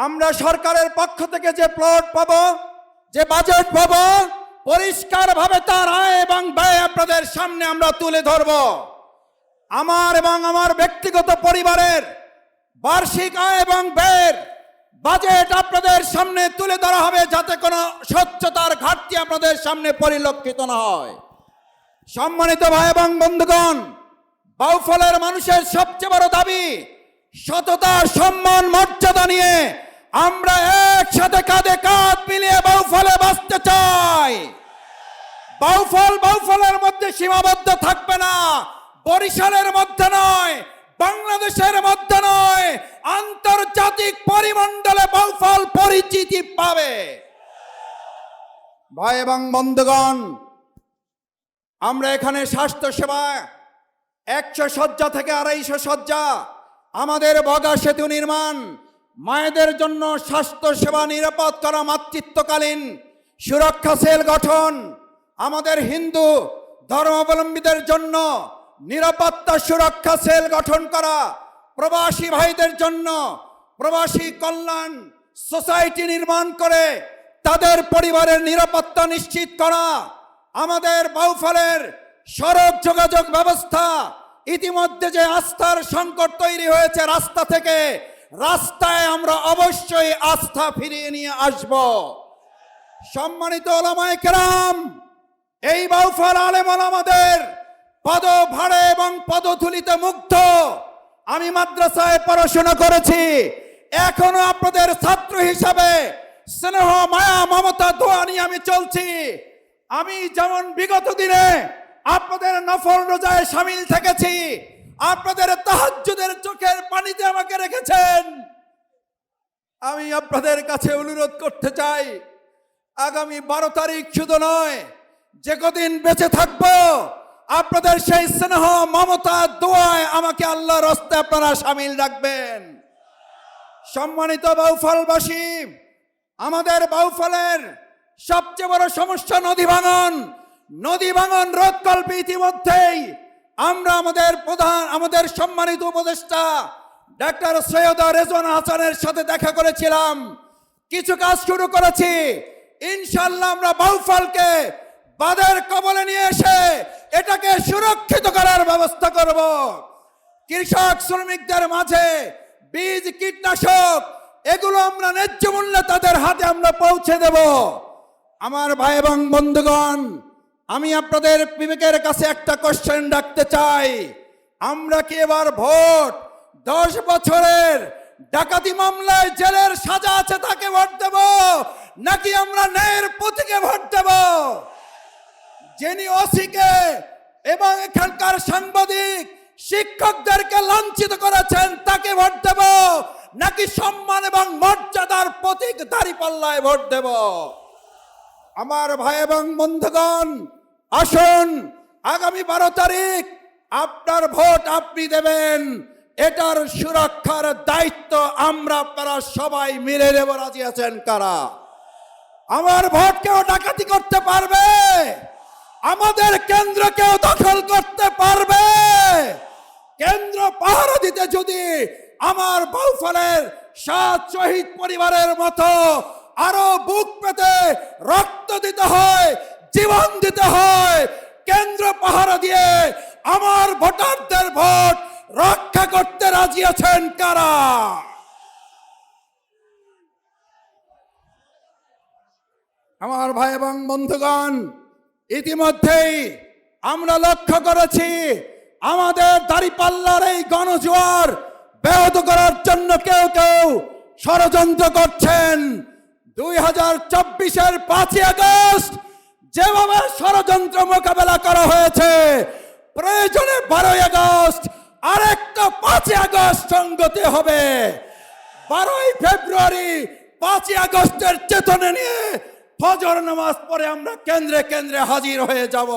আমরা সরকারের পক্ষ থেকে যে প্লট পাবো, যে বাজেট পাবো, পরিষ্কারভাবে তার আয় এবং ব্যয় আপনাদের সামনে আমরা তুলে ধরব। আমার এবং আমার ব্যক্তিগত পরিবারের বার্ষিক আয় এবং ব্যয়ের বাজেট আপনাদের সামনে তুলে ধরা হবে, যাতে কোনো স্বচ্ছতার ঘাটতি আপনাদের সামনে পরিলক্ষিত না হয়। সম্মানিত ভাই এবং বন্ধুগণ, বাউফলের মানুষের সবচেয়ে বড় দাবি সততা, সম্মান, মর্যাদা নিয়ে আমরা একসাথে কাঁধে কাঁধ মিলিয়ে বাউফলে বাঁচতে চাই। বাউফলের মধ্যে সীমাবদ্ধ থাকবে না, বরিশালের মধ্যে নয়, বাংলাদেশের মধ্যে নয়, আন্তর্জাতিক পরিমণ্ডলে বাউফল পরিচিতি পাবে। ভাই এবং বন্ধুগণ, আমরা এখানে স্বাস্থ্য সেবা 100 শয্যা থেকে 250 শয্যা, আমাদের বগা সেতু নির্মাণ, মায়েদের জন্য স্বাস্থ্য সেবা নিরাপদ করা, মাতৃত্বকালীন সুরক্ষা সেল গঠন, আমাদের হিন্দু ধর্মাবলম্বীদের জন্য নিরাপত্তা সুরক্ষা সেল গঠন করা, প্রবাসী ভাইদের জন্য প্রবাসী কল্যাণ সোসাইটি নির্মাণ করে তাদের পরিবারের নিরাপত্তা নিশ্চিত করা, আমাদের বাউফলের সড়ক যোগাযোগ ব্যবস্থা, ইতিমধ্যে যে আস্থার সংকট তৈরি হয়েছে রাস্তা থেকে, রাস্তায় আমরা অবশ্যই আস্থা ফিরিয়ে নিয়ে আসব। সম্মানিত ওলামায়ে কেরাম, এই বাউফল আলেম ওলামাদের পদ ভাড়ে এবং পদধূলিতে মুগ্ধ। আমি মাদ্রাসায় পড়াশোনা করেছি, এখনো আপনাদের ছাত্র হিসাবে স্নেহ, মায়া, মমতা, দোয়া নিয়ে আমি চলছি। আমি যেমন বিগত দিনে আপনাদের নফল রোজায় শামিল থেকেছি, আপনাদের তাহাজ্জুদের চোখের পানিতে আমাকে রেখেছেন, আমি আপনাদের কাছে অনুরোধ করতে চাই, আগামী 12 তারিখ শুধু নয়, যে কদিন বেঁচে থাকবো আপনাদের সেই স্নেহ, মমতা, দোয়ায় আমাকে আল্লাহর রাস্তায় আপনারা শামিল রাখবেন। সম্মানিত বাউফলবাসী, আমাদের বাউফলের সবচেয়ে বড় সমস্যা নদী ভাঙন। নদী ভাঙন রোধকল্পে ইতিমধ্যেই আমরা আমাদের সম্মানিত উপদেষ্টা ডাক্তার সৈয়দ রেজওয়ান হাসানের সাথে দেখা করেছিলাম, কিছু কাজ শুরু করেছি। ইনশাআল্লাহ আমরা বাউফলকে বাঁধের কবলে নিয়ে এসে এটাকে সুরক্ষিত করার ব্যবস্থা করব। কৃষক শ্রমিকদের মাঝে বীজ, কীটনাশক এগুলো আমরা ন্যায্য মূল্যে তাদের হাতে আমরা পৌঁছে দেব। আমার ভাই এবং বন্ধুগণ, আমি আপনাদের বিবেকের কাছে একটা কোশ্চেন রাখতে চাই, আমরা কি এবার ভোট 10 বছরের ডাকাতি মামলায় জেলের সাজা আছে তাকে ভোট দেব, নাকি আমরা ন্যায়ের প্রতীকে ভোট দেব? যিনি ওসিকে এবং এখানকার সাংবাদিক শিক্ষকদেরকে লাঞ্ছিত করেছেন তাকে ভোট দেব, নাকি সম্মান এবং মর্যাদার প্রতীক দাঁড়িপাল্লায় ভোট দেব? আমার ভাই এবং বন্ধুগণ, আসুন আগামী 12 তারিখ আপনার ভোট আপনি দেবেন, এটার সুরক্ষার দায়িত্ব আমরা আপনারা সবাই মিলে নেব। রাজি আছেন কারা? আমার ভোট কেউ ডাকাতি করতে পারবে? আমাদের কেন্দ্র কেউ দখল করতে পারবে? কেন্দ্র পাহারা দিতে যদি আমার বাউফলের 7 শহীদ পরিবারের মতো আরো বুক পেতে রক্ত দিতে হয়, জীবন দিতে হয়, কেন্দ্র পাহারা দিয়ে আমার ভোটারদের ভোট রক্ষা করতে রাজি আছেন কারা? আমার ভাই এবং বন্ধুগণ, ইতিমধ্যেই আমরা লক্ষ্য করেছি আমাদের দাঁড়িপাল্লার এই গণজোয়ার ব্যাহত করার জন্য কেউ কেউ ষড়যন্ত্র করছেন। 2024-এর 5ই আগস্ট যেভাবে ষড়যন্ত্র মোকাবেলা করা হয়েছে, প্রয়োজনে 12ই আগস্ট আরেকটা 5ই আগস্ট সংগতি হবে। 12ই ফেব্রুয়ারি 5ই আগস্টের চেতনা নিয়ে ফজর নামাজ পড়ে আমরা কেন্দ্রে কেন্দ্রে হাজির হয়ে যাব।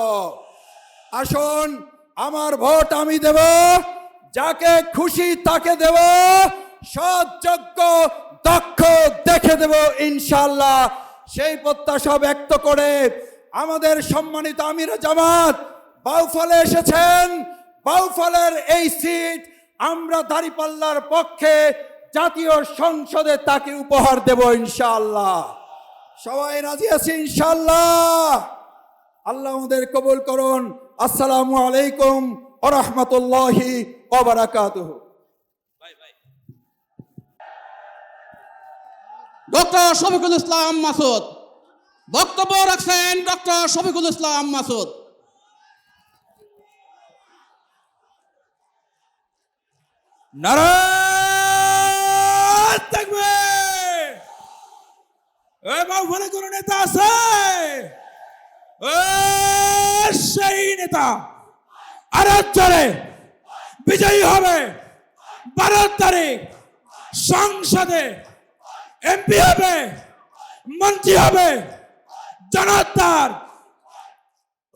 আসুন, আমার ভোট আমি দেব, যাকে খুশি তাকে দেব, সৎ, যোগ্য, দক্ষ দেখে দেব ইনশাআল্লাহ। সেই প্রত্যাশা ব্যক্ত করে আমাদের সম্মানিত আমিরে জামাত বাউফলে এসেছেন। বাউফলের এই সিট আমরা দাঁড়িপাল্লার পক্ষে জাতীয় সংসদে তাকে উপহার দেব ইনশাআল্লাহ। সবাই রাজি আছে ইনশাআল্লাহ? আল্লাহ আমাদের কবুল করুন। আসসালামু আলাইকুম ওয়া রাহমাতুল্লাহি ওয়া বারাকাতুহু। ডক্টর শফিকুল ইসলাম মাসুদ বক্তব্য রাখছেন। ডক্টর শফিকুল ইসলাম মাসুদ। নারায়ণ তাকবীর। এই বাউফলে কোন নেতা আছে? সেই নেতা আরো জোরে বিজয়ী হবে। 12 তারিখ সংসদে এমপি হবে, মন্ত্রী হবে, জনতার।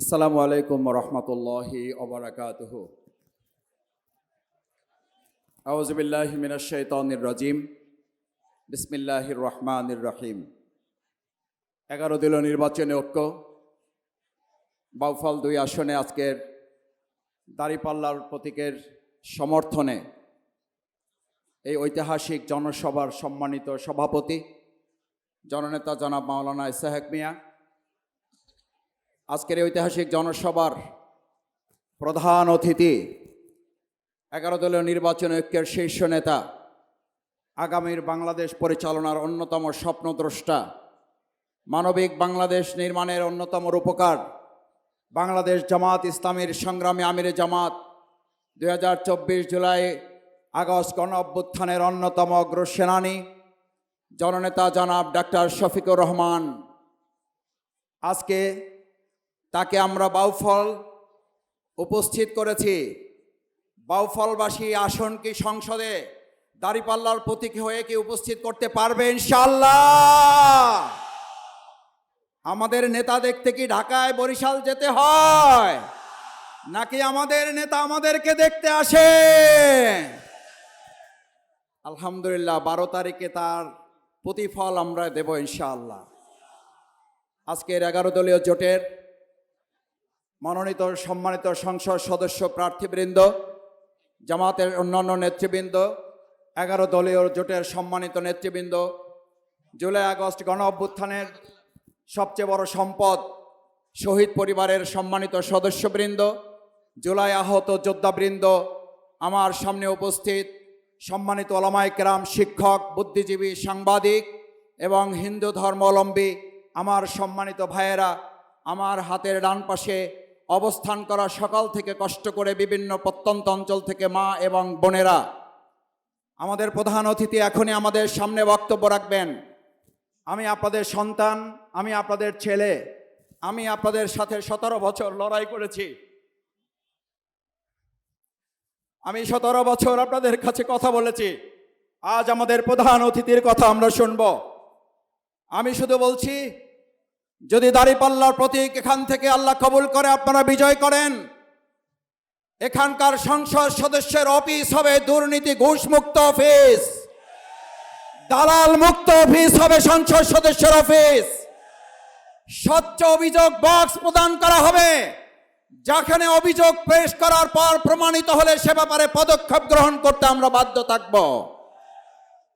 আসসালামু আলাইকুম ওয়া রাহমাতুল্লাহি ওয়া বারাকাতুহু। আউযু বিল্লাহি মিনাশ শাইতানির রাজিম। বিসমিল্লাহির রহমানির রহিম। 11 দলীয় নির্বাচনে ঐক্য বাউফল 2 আসনে আজকের দাঁড়িপাল্লার প্রতীকের সমর্থনে এই ঐতিহাসিক জনসভার সম্মানিত সভাপতি জননেতা জনাব মাওলানা ইসহাক মিয়া, আজকের এই ঐতিহাসিক জনসভার প্রধান অতিথি 11 দলীয় নির্বাচন ঐক্যের শীর্ষ নেতা, আগামীর বাংলাদেশ পরিচালনার অন্যতম স্বপ্নদ্রষ্টা, মানবিক বাংলাদেশ নির্মাণের অন্যতম রূপকার, বাংলাদেশ জামাত ইসলামীর সংগ্রামী আমিরে জামাত, 2024 জুলাই আগস্ট গণ অভ্যুত্থানের অন্যতম অগ্রসেনানী জননেতা জনাব ডাক্তার শফিকুর রহমান। আজকে তাকে আমরা বাউফল উপস্থিত করেছি। বাউফলবাসী আসন কি সংসদে দাঁড়িপাল্লার প্রতীক হয়ে কি উপস্থিত করতে পারবে ইনশাআল্লাহ? আমাদের নেতা দেখতে কি ঢাকায় বরিশাল যেতে হয়, নাকি আমাদের নেতা আমাদেরকে দেখতে আসে? আলহামদুলিল্লাহ 12 তারিখে তার প্রতিফল আমরা দেব ইনশাআল্লাহ। আজকের 11 দলীয় জোটের মনোনীত সম্মানিত সংসদ সদস্য প্রার্থীবৃন্দ, জামাতের অন্যান্য নেতৃবৃন্দ, 11 দলীয় জোটের সম্মানিত নেতৃবৃন্দ, জুলাই আগস্ট গণ অভ্যুত্থানের সবচেয়ে বড় সম্পদ শহীদ পরিবারের সম্মানিত সদস্যবৃন্দ, জুলাই আহত যোদ্ধাবৃন্দ, আমার সামনে উপস্থিত সম্মানিত ওলামায়ে কেরাম, শিক্ষক, বুদ্ধিজীবী, সাংবাদিক এবং হিন্দু ধর্মাবলম্বী আমার সম্মানিত ভাইয়েরা, আমার হাতের ডান পাশে অবস্থান করা সকাল থেকে কষ্ট করে বিভিন্ন প্রত্যন্ত অঞ্চল থেকে মা এবং বোনেরা, আমাদের প্রধান অতিথি এখনই আমাদের সামনে বক্তব্য রাখবেন। আমি আপনাদের সন্তান, আমি আপনাদের ছেলে, আমি আপনাদের সাথে 17 বছর লড়াই করেছি। আমি 17 বছর আপনাদের কাছে কথা বলেছি। আজ আমাদের প্রধান অতিথির কথা আমরা শুনব। আমি শুধু বলছি, যদি দাঁড়িপাল্লার প্রতীক এখান থেকে আল্লাহ কবুল করে আপনারা বিজয় করেন, এখানকার সংসদ সদস্যের অফিস হবে দুর্নীতি ঘুষ মুক্ত অফিস, দালাল মুক্ত অফিস হবে সংসদ সদস্যের অফিস। স্বচ্ছ অভিযোগ বক্স প্রদান করা হবে, যেখানে অভিযোগ পেশ করার পর প্রমাণিত হলে সে ব্যাপারে পদক্ষেপ গ্রহণ করতে আমরা বাধ্য থাকব।